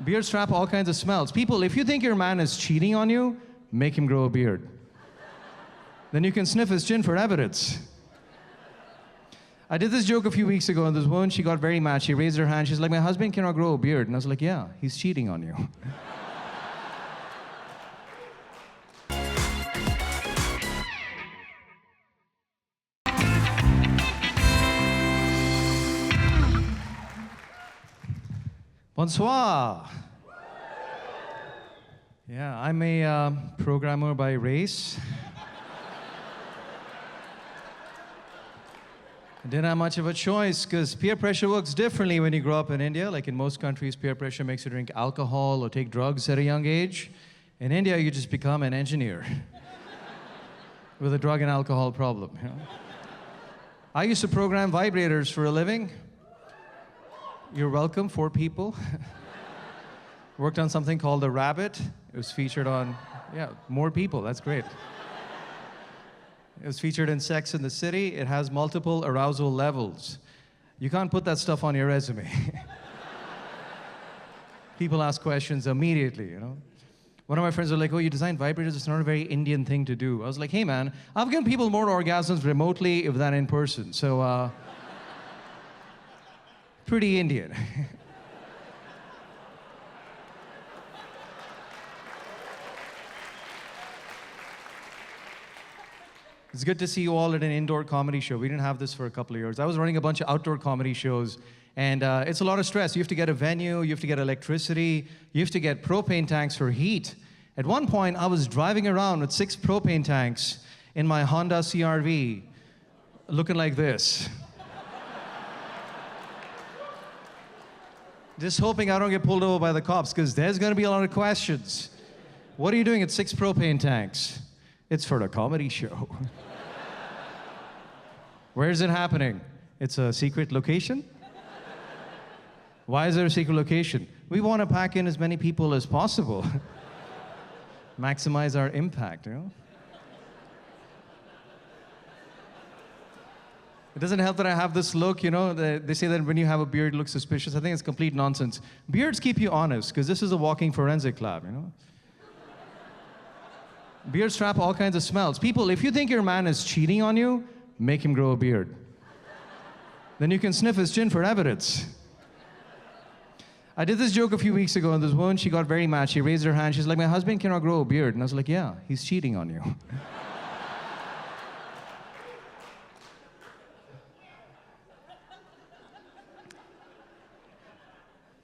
Beards trap all kinds of smells. People, if you think your man is cheating on you, make him grow a beard. Then you can sniff his chin for evidence. I did this joke a few weeks ago, and this woman, she got very mad. She raised her hand. She's like, my husband cannot grow a beard. And I was like, yeah, he's cheating on you. Bonsoir. Yeah, I'm a programmer by race. I didn't have much of a choice because peer pressure works differently when you grow up in India. Like in most countries, peer pressure makes you drink alcohol or take drugs at a young age. In India, you just become an engineer with a drug and alcohol problem. You know? I used to program vibrators for a living. You're welcome, 4 people. Worked on something called The Rabbit. It was featured on, more people, that's great. It was featured in Sex and the City. It has multiple arousal levels. You can't put that stuff on your resume. People ask questions immediately, you know. One of my friends were like, oh, you designed vibrators, it's not a very Indian thing to do. I was like, hey man, I've given people more orgasms remotely than in person, so pretty Indian. It's good to see you all at an indoor comedy show. We didn't have this for a couple of years. I was running a bunch of outdoor comedy shows, and it's a lot of stress. You have to get a venue, you have to get electricity, you have to get propane tanks for heat. At one point, I was driving around with 6 propane tanks in my Honda CR-V, looking like this. Just hoping I don't get pulled over by the cops, because there's going to be a lot of questions. What are you doing at 6 propane tanks? It's for a comedy show. Where is it happening? It's a secret location? Why is there a secret location? We want to pack in as many people as possible. Maximize our impact, you know? It doesn't help that I have this look, you know, they say that when you have a beard, it looks suspicious. I think it's complete nonsense. Beards keep you honest, because this is a walking forensic lab, you know? Beards trap all kinds of smells. People, if you think your man is cheating on you, make him grow a beard. Then you can sniff his chin for evidence. I did this joke a few weeks ago, and this woman, she got very mad. She raised her hand. She's like, my husband cannot grow a beard. And I was like, yeah, he's cheating on you.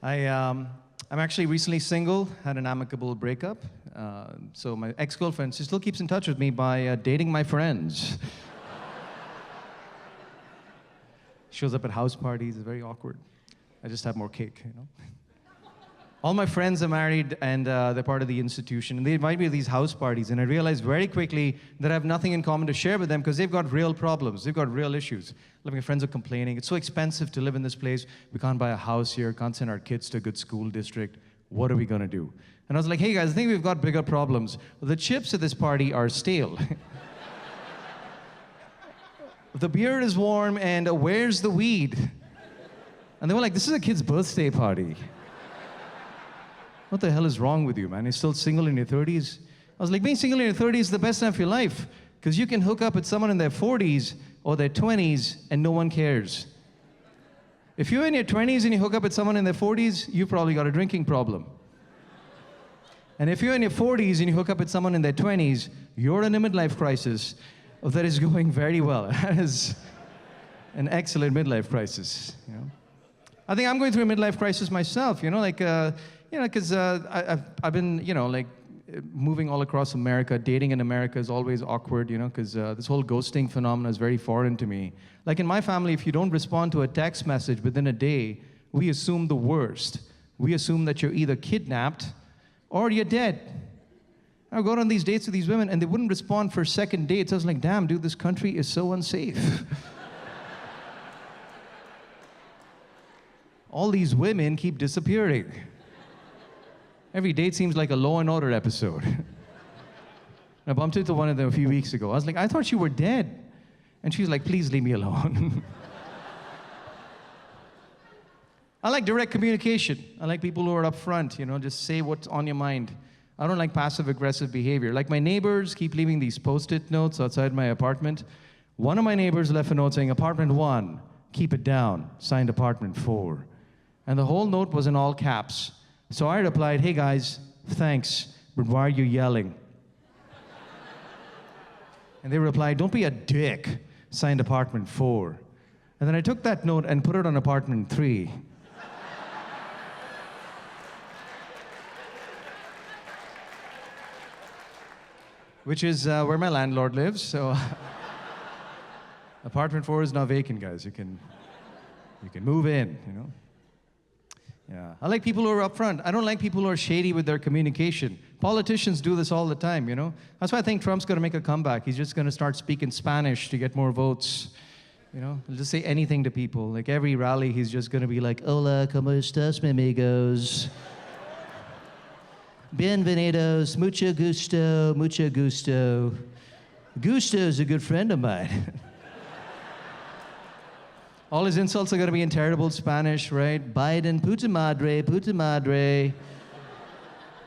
I'm actually recently single, had an amicable breakup. So my ex-girlfriend, she still keeps in touch with me by dating my friends. Shows up at house parties, it's very awkward. I just have more cake, you know. All my friends are married and they're part of the institution, and they invite me to these house parties, and I realized very quickly that I have nothing in common to share with them because they've got real problems, they've got real issues. Like my friends are complaining, it's so expensive to live in this place, we can't buy a house here, can't send our kids to a good school district, what are we gonna do? And I was like, hey guys, I think we've got bigger problems. The chips at this party are stale. The beer is warm, and where's the weed? And they were like, this is a kid's birthday party. What the hell is wrong with you, man? You're still single in your 30s? I was like, being single in your 30s is the best time of your life, because you can hook up with someone in their 40s or their 20s and no one cares. If you're in your 20s and you hook up with someone in their 40s, you've probably got a drinking problem. And if you're in your 40s and you hook up with someone in their 20s, you're in a midlife crisis that is going very well. That is an excellent midlife crisis, you know? I think I'm going through a midlife crisis myself, you know, like, you know, because I've been, you know, like, moving all across America. Dating in America is always awkward, you know, because this whole ghosting phenomenon is very foreign to me. Like in my family, if you don't respond to a text message within a day, we assume the worst. We assume that you're either kidnapped or you're dead. I would go on these dates with these women, and they wouldn't respond for second dates. I was like, damn, dude, this country is so unsafe. All these women keep disappearing. Every date seems like a Law and Order episode. I bumped into one of them a few weeks ago. I was like, I thought you were dead. And she's like, please leave me alone. I like direct communication. I like people who are upfront, just say what's on your mind. I don't like passive-aggressive behavior. Like my neighbors keep leaving these Post-it notes outside my apartment. One of my neighbors left a note saying, apartment 1, keep it down, signed apartment 4. And the whole note was in all caps. So I replied, hey guys, thanks, but why are you yelling? And they replied, don't be a dick, signed apartment 4. And then I took that note and put it on apartment 3. Which is where my landlord lives, so apartment 4 is now vacant, guys. You can move in, Yeah. I like people who are upfront. I don't like people who are shady with their communication. Politicians do this all the time, That's why I think Trump's going to make a comeback. He's just going to start speaking Spanish to get more votes. He'll just say anything to people. Like every rally, he's just going to be like, hola, ¿cómo estás, mi amigos? Bienvenidos, mucho gusto, mucho gusto. Gusto is a good friend of mine. All his insults are going to be in terrible Spanish, right? Biden, puta madre, puta madre.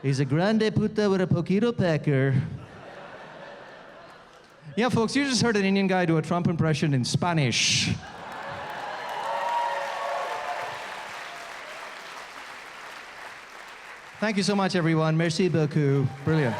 He's a grande puta with a poquito pecker. Yeah, folks, you just heard an Indian guy do a Trump impression in Spanish. Thank you so much, everyone. Merci beaucoup. Brilliant.